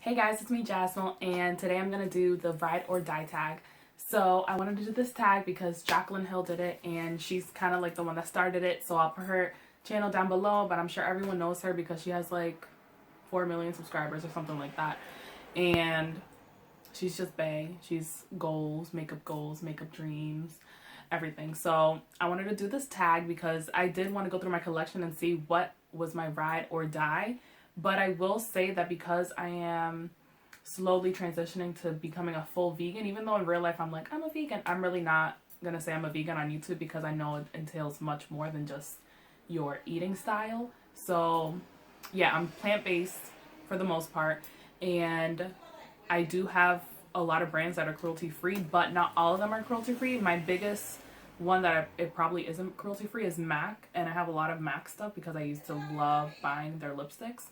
Hey guys, it's me Jasmilld, and today I'm going to do the ride or die tag. So I wanted to do this tag because Jaclyn Hill did it and she's kind of like the one that started it, so I'll put her channel down below, but I'm sure everyone knows her because she has like 4 million subscribers or something like that. And she's just bae. She's goals, makeup dreams, everything. So I wanted to do this tag because I did want to go through my collection and see what was my ride or die. But I will say that because I am slowly transitioning to becoming a full vegan, even though in real life I'm like, I'm a vegan, I'm really not going to say I'm a vegan on YouTube because I know it entails much more than just your eating style. So yeah, I'm plant-based for the most part, and I do have a lot of brands that are cruelty-free, but not all of them are cruelty-free. My biggest one that it probably isn't cruelty-free is MAC, and I have a lot of MAC stuff because I used to love buying their lipsticks.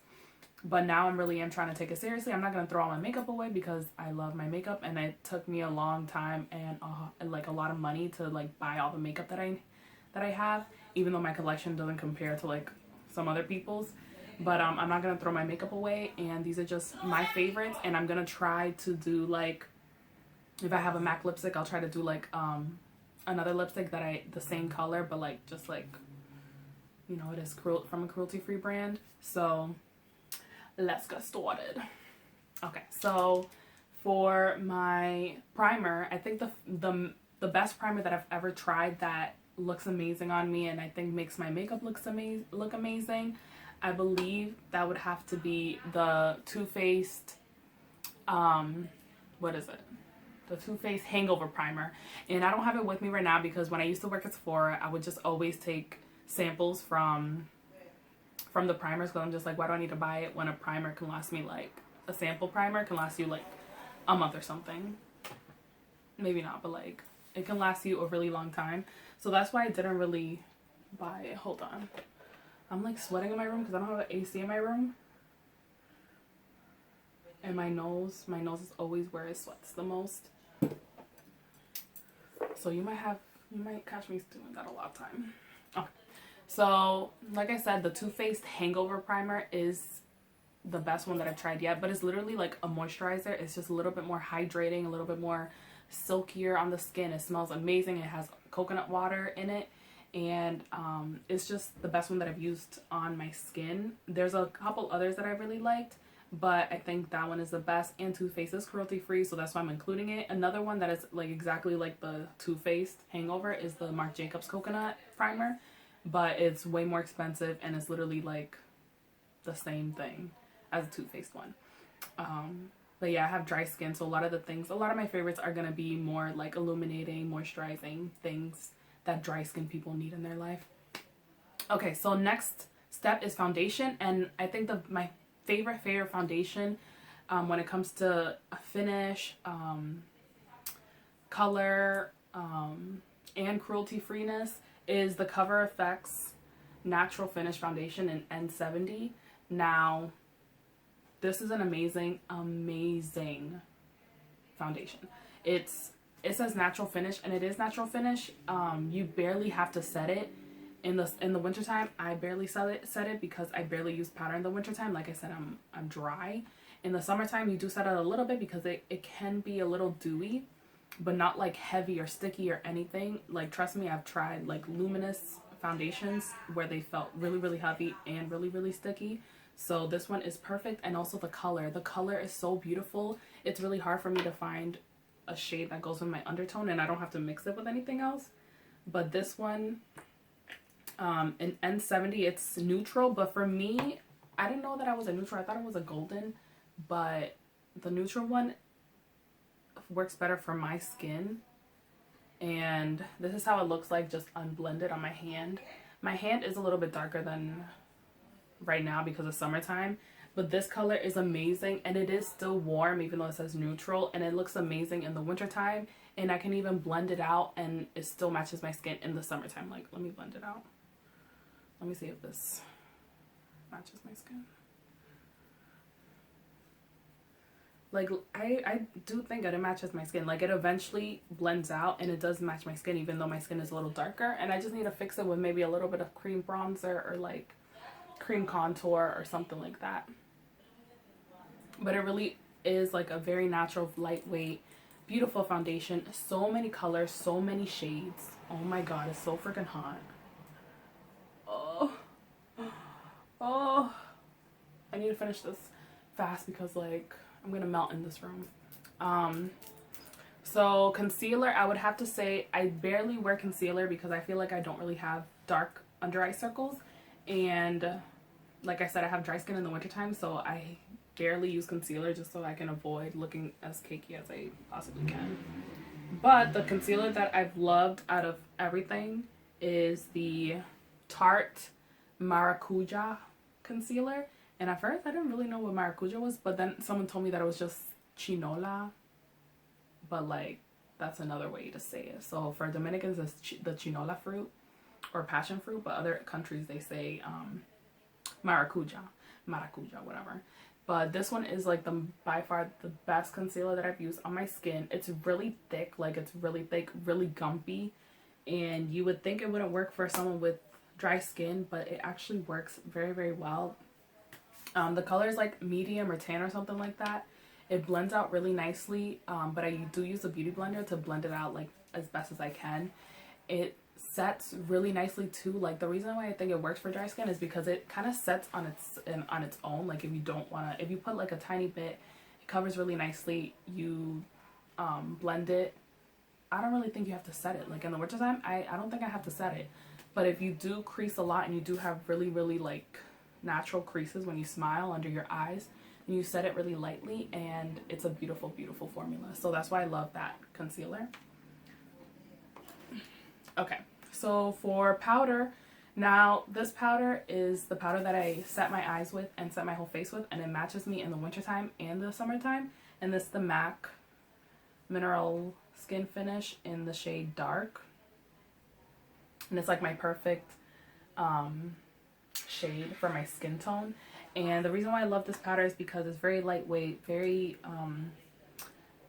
But now I'm trying to take it seriously. I'm not going to throw all my makeup away because I love my makeup, and it took me a long time and like a lot of money to like buy all the makeup that I have, even though my collection doesn't compare to like some other people's. But I'm not going to throw my makeup away, and these are just my favorites, and I'm going to try to do like, if I have a MAC lipstick, I'll try to do like another lipstick that the same color, but like just like, you know, it is from a cruelty-free brand. So let's get started. Okay, so for my primer, I think the best primer that I've ever tried that looks amazing on me and I think makes my makeup look amazing, I believe that would have to be the TooFaced, what is it? The TooFaced Hangover primer. And I don't have it with me right now because when I used to work at Sephora, I would just always take samples from the primers because I'm just like, why do I need to buy it when a primer can last me like, a sample primer can last you like a month or something. Maybe not, but like it can last you a really long time. So that's why I didn't really buy it. Hold on. I'm like sweating in my room because I don't have an AC in my room. And my nose is always where it sweats the most. So you might catch me doing that a lot of time. Okay. So, like I said, the TooFaced Hangover Primer is the best one that I've tried yet. But it's literally like a moisturizer. It's just a little bit more hydrating, a little bit more silkier on the skin. It smells amazing. It has coconut water in it. And it's just the best one that I've used on my skin. There's a couple others that I really liked, but I think that one is the best. And TooFaced is cruelty-free, so that's why I'm including it. Another one that is like exactly like the TooFaced Hangover is the Marc Jacobs Coconut Primer. But it's way more expensive and it's literally like the same thing as a TooFaced one. But yeah, I have dry skin, so a lot of my favorites are gonna be more like illuminating, moisturizing things that dry skin people need in their life. Okay, so next step is foundation, and I think my favorite foundation when it comes to a finish, color, and cruelty freeness is the CoverFX Natural Finish Foundation in N70. Now, this is an amazing foundation. It says natural finish, and it is natural finish. You barely have to set it in the wintertime. I barely set it because I barely use powder in the wintertime. Like I said, I'm dry. In the summertime, you do set it a little bit because it can be a little dewy, but not like heavy or sticky or anything. Like, trust me, I've tried like luminous foundations where they felt really, really heavy and really, really sticky. So this one is perfect. And also the color is so beautiful. It's really hard for me to find a shade that goes with my undertone and I don't have to mix it with anything else. But this one, in N70, it's neutral, but for me, I didn't know that I was a neutral. I thought it was a golden, but the neutral one works better for my skin. And this is how it looks like just unblended on my hand. My hand is a little bit darker than right now because of summertime, but this color is amazing, and it is still warm even though it says neutral, and it looks amazing in the wintertime, and I can even blend it out and it still matches my skin in the summertime. Like, let me blend it out. Let me see if this matches my skin. Like, I do think that it matches my skin. Like, it eventually blends out and it does match my skin even though my skin is a little darker, and I just need to fix it with maybe a little bit of cream bronzer or like cream contour or something like that. but it really is like a very natural, lightweight, beautiful foundation. So many colors, so many shades. Oh my god, it's so freaking hot. Oh, oh, I need to finish this fast because like I'm gonna melt in this room. So concealer, I would have to say I barely wear concealer because I feel like I don't really have dark under eye circles, and like I said, I have dry skin in the wintertime, so I barely use concealer just so I can avoid looking as cakey as I possibly can. But the concealer that I've loved out of everything is the Tarte Maracuja concealer. And at first I didn't really know what Maracuja was, but then someone told me that it was just chinola. But like, that's another way to say it. So for Dominicans, it's the chinola fruit or passion fruit, but other countries they say maracuja, whatever. But this one is like by far the best concealer that I've used on my skin. It's really thick, like it's really thick, really gumpy, and you would think it wouldn't work for someone with dry skin, but it actually works very, very well. The color is like medium or tan or something like that. It blends out really nicely, but I do use a beauty blender to blend it out like as best as I can. It sets really nicely too. Like the reason why I think it works for dry skin is because it kind of sets on its own. Like if you don't want to, if you put like a tiny bit, it covers really nicely. You blend it. I don't really think you have to set it. Like in the wintertime, I don't think I have to set it. But if you do crease a lot and you do have really, really like natural creases when you smile under your eyes, and you set it really lightly, and it's a beautiful, beautiful formula. So that's why I love that concealer. Okay, so for powder, now this powder is the powder that I set my eyes with and set my whole face with, and it matches me in the wintertime and the summertime. And this is the MAC Mineral Skin Finish in the shade Dark. And it's like my perfect shade for my skin tone. And the reason why I love this powder is because it's very lightweight, very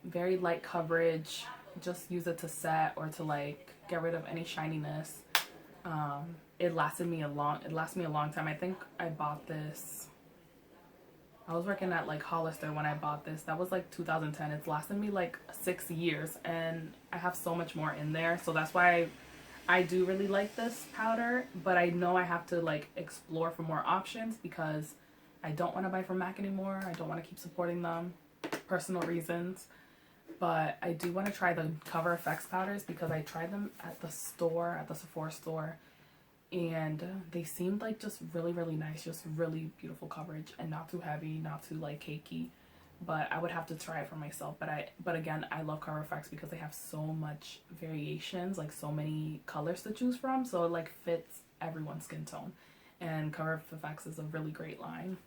light coverage. Just use it to set or to like get rid of any shininess. It lasted me a long time. I think I bought this, I was working at like Hollister when I bought this. That was like 2010. It's lasted me like 6 years, and I have so much more in there. So that's why I do really like this powder, but I know I have to like explore for more options because I don't want to buy from MAC anymore. I don't want to keep supporting them, personal reasons. But I do want to try the CoverFX powders because I tried them at the store, at the Sephora store, and they seemed like just really, really nice, just really beautiful coverage and not too heavy, not too like cakey. But I would have to try it for myself. But again, I love CoverFX because they have so much variations, like so many colors to choose from, so it like fits everyone's skin tone. And CoverFX is a really great line.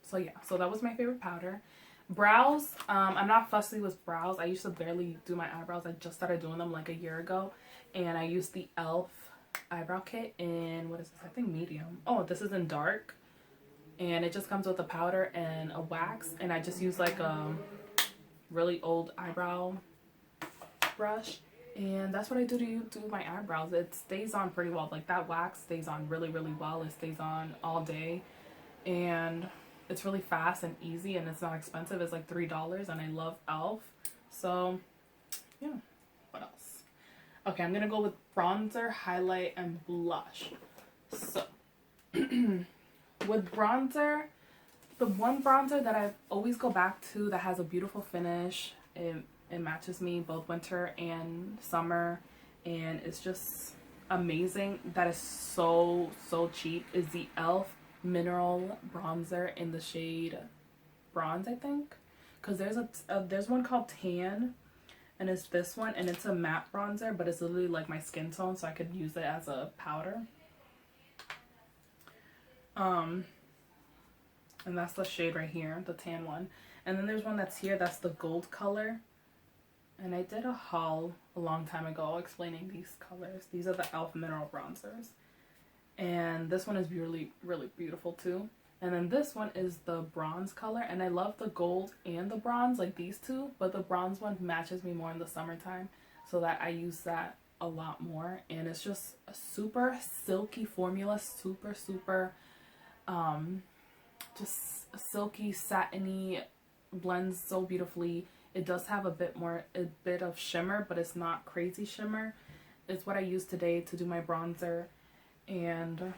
So yeah, so that was my favorite powder. Brows, I'm not fussy with brows. I used to barely do my eyebrows. I just started doing them like a year ago, and I used the e.l.f. eyebrow kit in, what is this, I think medium. Oh, this is in dark, and it just comes with a powder and a wax, and I just use like a really old eyebrow brush, and that's what I do to do my eyebrows. It stays on pretty well. Like that wax stays on really, really well. It stays on all day, and it's really fast and easy, and it's not expensive. It's like $3, and I love e.l.f. So yeah, what else? Okay, I'm gonna go with bronzer, highlight, and blush. So with bronzer, the one bronzer that I always go back to that has a beautiful finish, it matches me both winter and summer, and it's just amazing, that is so cheap, is the e.l.f. mineral bronzer in the shade bronze, I think, because there's one called tan, and it's this one, and it's a matte bronzer, but it's literally like my skin tone, so I could use it as a powder. And that's the shade right here, the tan one. And then there's one that's here, that's the gold color, and I did a haul a long time ago explaining these colors. These are the e.l.f. mineral bronzers. And this one is really, really beautiful too. And then this one is the bronze color, and I love the gold and the bronze, like these two, but the bronze one matches me more in the summertime, so that I use that a lot more. And it's just a super silky formula, super just silky, satiny, blends so beautifully. It does have a bit of shimmer, but it's not crazy shimmer. It's what I used today to do my bronzer, and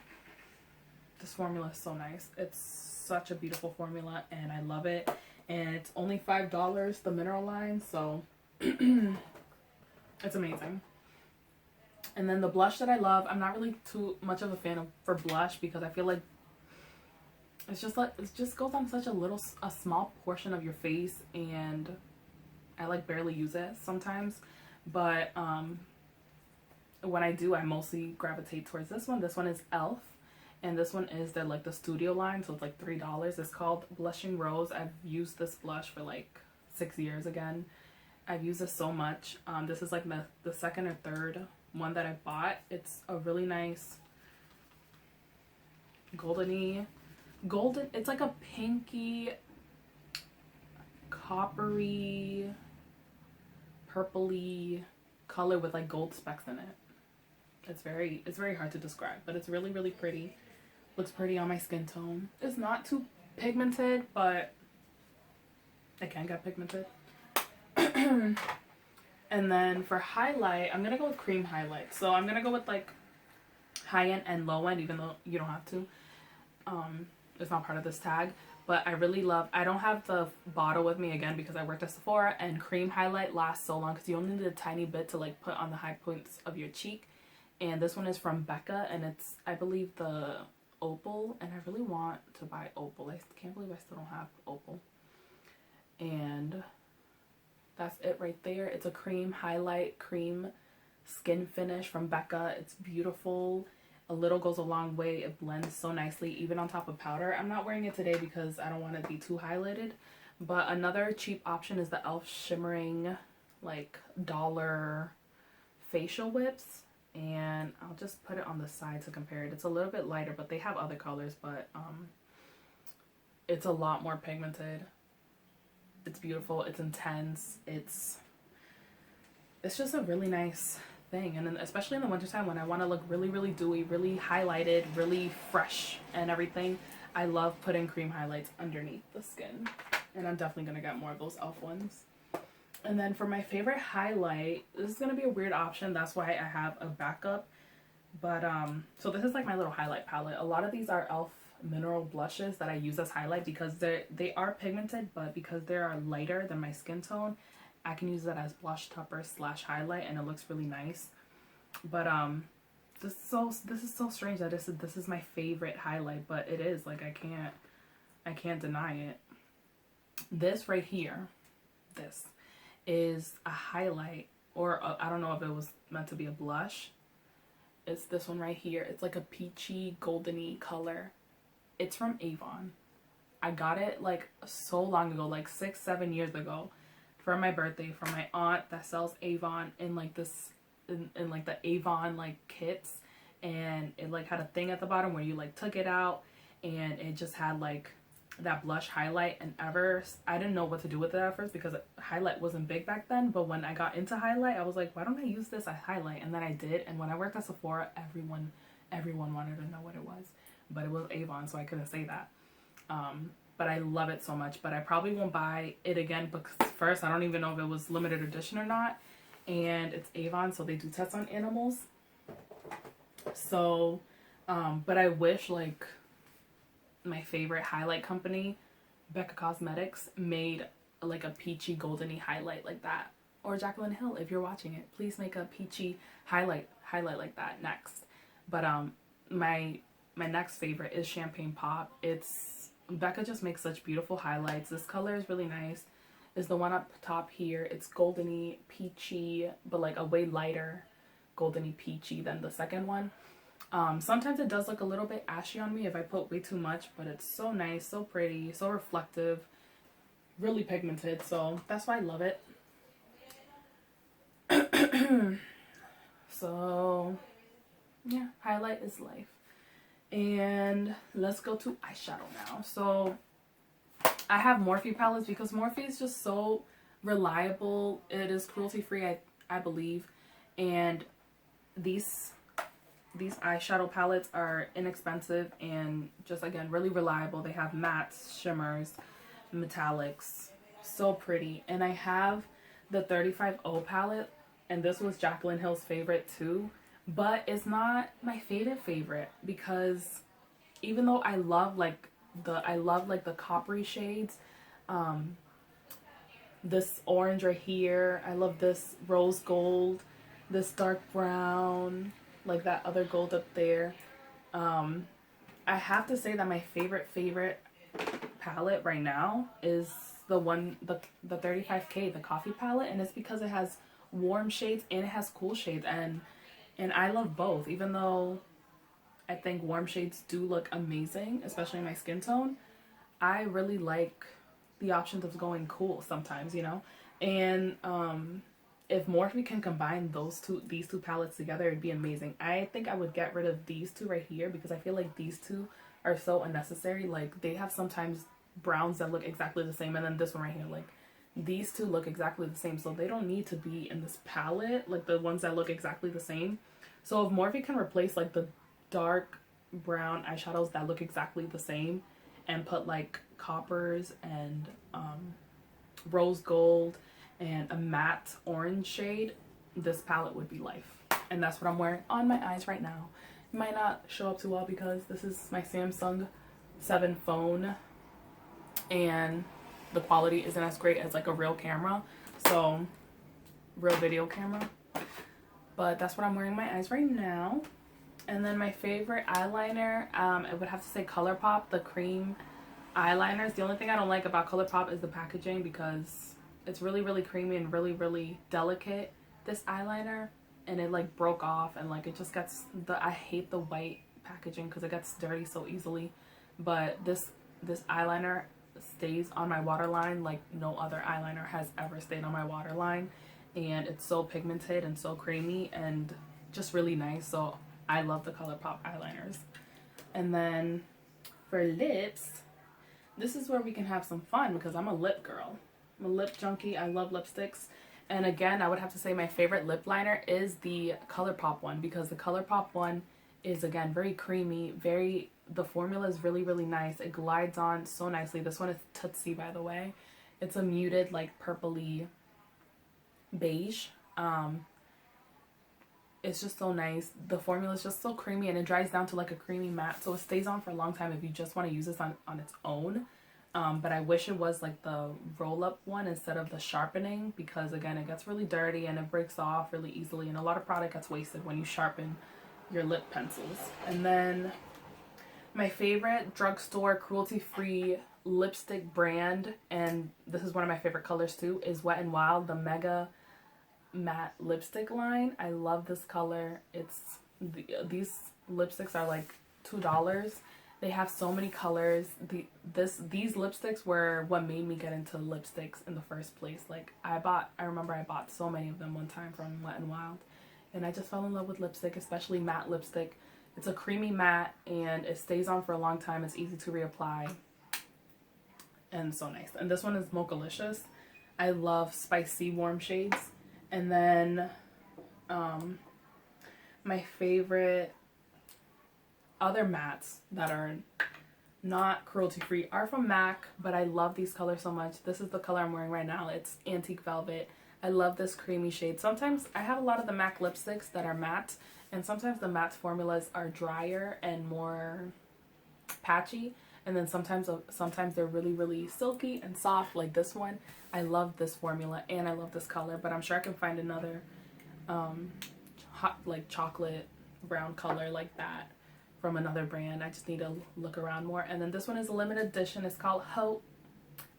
this formula is so nice. It's such a beautiful formula and I love it. And it's only $5, the mineral line, so it's amazing. And then the blush that I love, I'm not really too much of a fan of for blush because I feel like it just goes on such a small portion of your face, and I like barely use it sometimes. But when I do, I mostly gravitate towards this one. This one is e.l.f. and this one is the studio line, so it's like $3. It's called Blushing Rose. I've used this blush for like 6 years again. I've used this so much. This is like the second or third one that I bought. It's a really nice golden, it's like a pinky, coppery, purpley color with like gold specks in it. It's very hard to describe, but it's really, really pretty. Looks pretty on my skin tone. It's not too pigmented, but it can get pigmented. And then for highlight, I'm gonna go with cream highlight. So I'm gonna go with like high end and low end, even though you don't have to. It's not part of this tag, but I really love, I don't have the bottle with me again because I worked at Sephora, and cream highlight lasts so long because you only need a tiny bit to like put on the high points of your cheek. And this one is from Becca, and it's, I believe, the opal, and I really want to buy opal. I can't believe I still don't have opal. And that's it right there. It's a cream highlight, cream skin finish from Becca. It's beautiful. A little goes a long way. It blends so nicely, even on top of powder. I'm not wearing it today because I don't want to be too highlighted. But another cheap option is the e.l.f. shimmering, like, dollar facial whips. And I'll just put it on the side to compare it. It's a little bit lighter, but they have other colors, but it's a lot more pigmented. It's beautiful. It's intense. It's just a really nice thing. And then especially in the wintertime when I want to look really, really dewy, really highlighted, really fresh and everything, I love putting cream highlights underneath the skin. And I'm definitely going to get more of those e.l.f. ones. And then for my favorite highlight, this is going to be a weird option. That's why I have a backup. But, so this is like my little highlight palette. A lot of these are e.l.f. mineral blushes that I use as highlight because they are pigmented, but because they are lighter than my skin tone, I can use that as blush topper / highlight, and it looks really nice. But, this is so strange that this is my favorite highlight, but it is. Like, I can't deny it. This right here, this is a highlight, or I don't know if it was meant to be a blush. It's this one right here. It's like a peachy, goldeny color. It's from Avon. I got it like so long ago, like 6-7 years ago, for my birthday from my aunt that sells Avon in like this, in like the Avon like kits, and it like had a thing at the bottom where you like took it out, and it just had like that blush highlight. And I didn't know what to do with it at first because highlight wasn't big back then, but when I got into highlight, I was like, why don't I use this as highlight? And then I did, and when I worked at Sephora, everyone wanted to know what it was, but it was Avon, so I couldn't say that. But I love it so much, but I probably won't buy it again because first, I don't even know if it was limited edition or not, and it's Avon, so they do tests on animals. So, but I wish like my favorite highlight company, Becca Cosmetics, made like a peachy goldeny highlight like that. Or Jaclyn Hill, if you're watching it, please make a peachy highlight like that next. But my next favorite is Champaigne Pop. Becca just makes such beautiful highlights. This color is really nice. Is the one up top here. It's goldeny peachy, but like a way lighter goldeny peachy than the second one. Sometimes it does look a little bit ashy on me if I put way too much, but it's so nice, so pretty, so reflective, really pigmented, so that's why I love it. So, yeah, highlight is life. And let's go to eyeshadow now. So, I have Morphe palettes because Morphe is just so reliable. It is cruelty-free, I believe, and these these eyeshadow palettes are inexpensive and just, again, really reliable. They have mattes, shimmers, metallics, so pretty. And I have the 35O palette, and this was Jaclyn Hill's favorite too, but it's not my favorite because even though I love like the coppery shades, this orange right here, I love this rose gold, this dark brown, like that other gold up there. I have to say that my favorite palette right now is the 35K, the coffee palette, and it's because it has warm shades and it has cool shades, and I love both. Even though I think warm shades do look amazing, especially in my skin tone, I really like the options of going cool sometimes, you know. And if Morphe can combine these two palettes together, it'd be amazing. I think I would get rid of these two right here because I feel like these two are so unnecessary. Like, they have sometimes browns that look exactly the same, and then this one right here, like, these two look exactly the same, so they don't need to be in this palette, like the ones that look exactly the same. So if Morphe can replace like the dark brown eyeshadows that look exactly the same and put like coppers and rose gold and a matte orange shade, this palette would be life. And that's what I'm wearing on my eyes right now. It might not show up too well because this is my Samsung 7 phone and the quality isn't as great as like a real camera, so real video camera. But that's what I'm wearing on my eyes right now. And then my favorite eyeliner, I would have to say Colourpop, the cream eyeliners. The only thing I don't like about Colourpop is the packaging because it's really creamy and really delicate, this eyeliner, and it like broke off, and like it just gets I hate the white packaging because it gets dirty so easily. But this eyeliner stays on my waterline like no other eyeliner has ever stayed on my waterline, and it's so pigmented and so creamy and just really nice. So I love the Colourpop eyeliners. And then for lips, this is where we can have some fun because I'm a lip girl. I'm a lip junkie. I love lipsticks. And again, I would have to say my favorite lip liner is the Colourpop one because the Colourpop one is, again, very creamy, the formula is really nice. It glides on so nicely. This one is Tootsie, by the way. It's a muted, like, purpley beige. It's just so nice. The formula is just so creamy, and it dries down to like a creamy matte, so it stays on for a long time if you just want to use this on its own. But I wish it was like the roll-up one instead of the sharpening because, again, it gets really dirty and it breaks off really easily, and a lot of product gets wasted when you sharpen your lip pencils. And then my favorite drugstore cruelty-free lipstick brand, and this is one of my favorite colors too, is Wetnwild, the Mega Matte lipstick line. I love this color. These lipsticks are like $2. They have so many colors. These lipsticks were what made me get into lipsticks in the first place. Like, I remember I bought so many of them one time from Wetnwild, and I just fell in love with lipstick, especially matte lipstick. It's a creamy matte and it stays on for a long time. It's easy to reapply and so nice. And this one is Mochalicious. I love spicy warm shades. And then my favorite other mattes that are not cruelty free are from MAC, but I love these colors so much. This is the color I'm wearing right now. It's Antique Velvet. I love this creamy shade. Sometimes I have a lot of the MAC lipsticks that are matte, and sometimes the matte formulas are drier and more patchy, and then sometimes they're really silky and soft like this one. I love this formula and I love this color, but I'm sure I can find another hot, like, chocolate brown color like that from another brand. I just need to look around more. And then this one is a limited edition. It's called Heaux,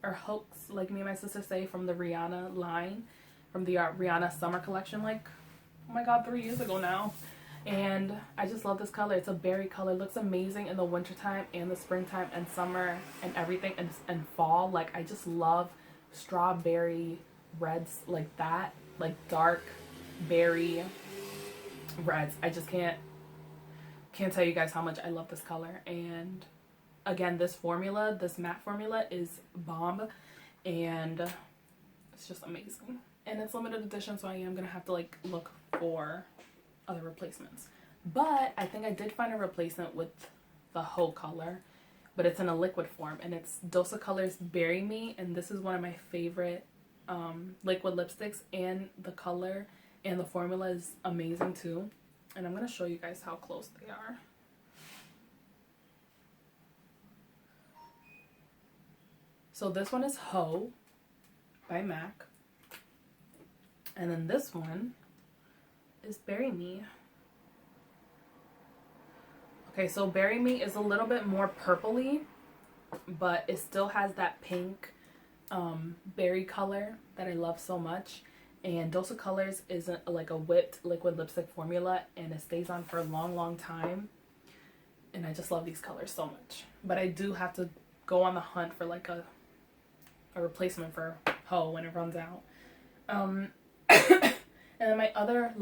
or Heaux, like me and my sister say, from the Rihanna line, from the Rihanna summer collection, like, oh my god, 3 years ago now. And I just love this color. It's a berry color. It looks amazing in the wintertime and the springtime and summer and everything, and fall. Like, I just love strawberry reds like that, like dark berry reds. I just can't tell you guys how much I love this color. And again, this formula, this matte formula, is bomb, and it's just amazing. And it's limited edition, so I am gonna have to like look for other replacements. But I think I did find a replacement with the Heaux color, but it's in a liquid form, and it's Dose of Colors Bury Me, and this is one of my favorite liquid lipsticks, and the color and the formula is amazing too. And I'm going to show you guys how close they are. So this one is Heaux by MAC, and then this one is Bury Me. Okay, so Bury Me is a little bit more purpley, but it still has that pink berry color that I love so much. And Dose of Colors is like a whipped liquid lipstick formula, and it stays on for a long time. And I just love these colors so much. But I do have to go on the hunt for like a replacement for Heaux when it runs out. And then my other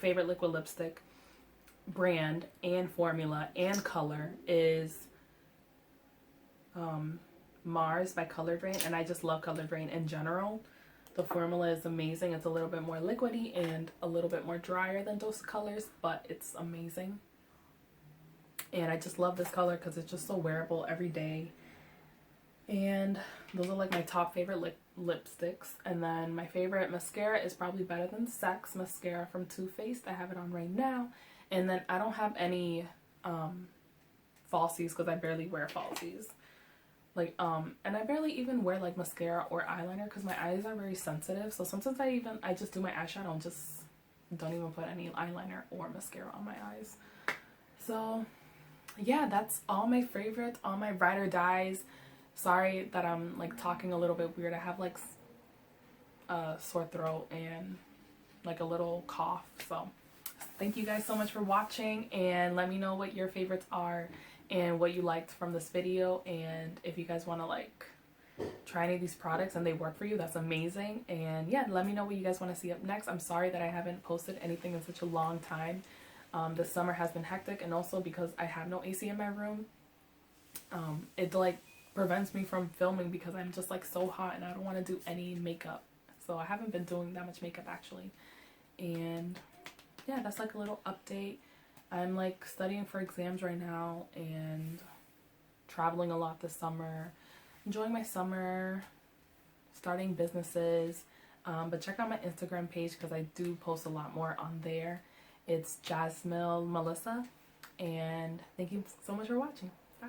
favorite liquid lipstick brand and formula and color is Mars by Colored Raine, and I just love Colored Raine in general. The formula is amazing. It's a little bit more liquidy and a little bit more drier than Dose of Colors, but it's amazing. And I just love this color because it's just so wearable every day. And those are like my top favorite lipsticks. And then my favorite mascara is probably Better Than Sex mascara from TooFaced. I have it on right now. And then I don't have any falsies because I barely wear falsies. Like, and I barely even wear like mascara or eyeliner because my eyes are very sensitive. So sometimes I just do my eyeshadow and just don't even put any eyeliner or mascara on my eyes. So yeah, that's all my favorites, all my ride or dies. Sorry that I'm like talking a little bit weird. I have like a sore throat and like a little cough. So thank you guys so much for watching, and let me know what your favorites are and what you liked from this video. And if you guys want to like try any of these products and they work for you, that's amazing. And yeah, let me know what you guys want to see up next. I'm sorry that I haven't posted anything in such a long time. This summer has been hectic, and also because I have no AC in my room, it like prevents me from filming because I'm just like so hot and I don't want to do any makeup. So I haven't been doing that much makeup actually. And yeah, that's like a little update. I'm like studying for exams right now and traveling a lot this summer, enjoying my summer, starting businesses. But check out my Instagram page because I do post a lot more on there. It's Jasmillmelisa, and thank you so much for watching. Bye.